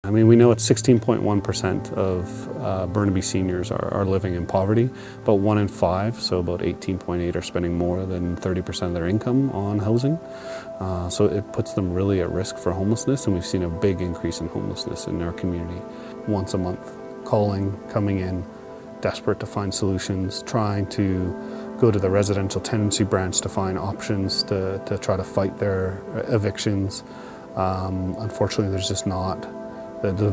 I mean, we know it's 16.1% of Burnaby seniors are living in poverty, but 1 in 5, so about 18.8 are spending more than 30% of their income on housing. So it puts them really at risk for homelessness, and we've seen a big increase in homelessness in our community. Once a month, calling, coming in, desperate to find solutions, trying to go to the residential tenancy branch to find options to try to fight their evictions. Unfortunately, there's just not. The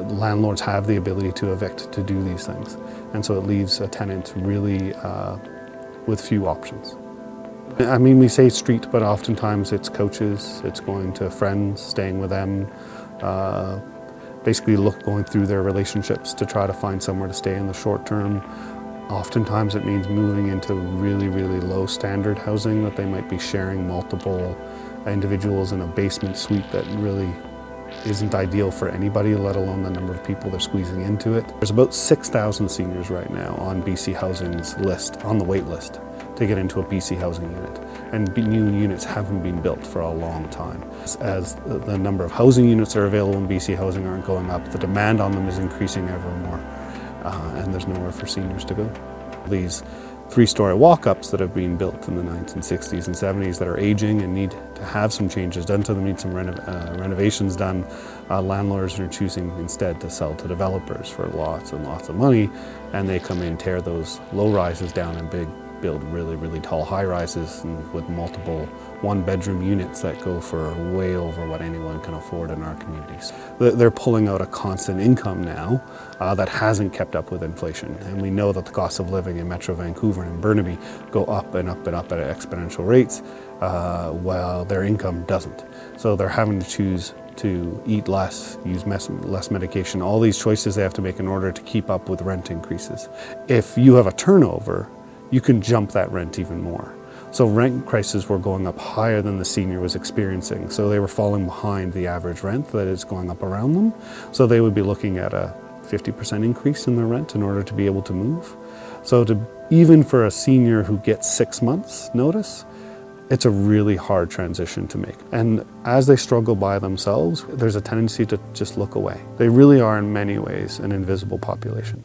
landlords have the ability to evict, to do these things. And so it leaves a tenant really with few options. I mean, we say street, but oftentimes it's coaches, it's going to friends, staying with them, basically going through their relationships to try to find somewhere to stay in the short term. Oftentimes it means moving into really, really low standard housing that they might be sharing multiple individuals in a basement suite that really isn't ideal for anybody, let alone the number of people they're squeezing into it. There's about 6,000 seniors right now on BC Housing's list, on the wait list, to get into a BC Housing unit. And new units haven't been built for a long time. As the number of housing units that are available in BC Housing aren't going up, the demand on them is increasing ever more, and there's nowhere for seniors to go. These 3-story walk-ups that have been built in the 1960s and 70s that are aging and need to have some changes done to them, need some renovations done, landlords are choosing instead to sell to developers for lots and lots of money, and they come in, tear those low-rises down and build really, really tall high-rises with multiple one-bedroom units that go for way over what anyone can afford in our communities. They're pulling out a constant income now that hasn't kept up with inflation. And we know that the cost of living in Metro Vancouver and in Burnaby go up and up and up at exponential rates, while their income doesn't. So they're having to choose to eat less, use less medication, all these choices they have to make in order to keep up with rent increases. If you have a turnover, you can jump that rent even more. So rent prices were going up higher than the senior was experiencing. So they were falling behind the average rent that is going up around them. So they would be looking at a 50% increase in their rent in order to be able to move. So even for a senior who gets 6 months notice, it's a really hard transition to make. And as they struggle by themselves, there's a tendency to just look away. They really are in many ways an invisible population.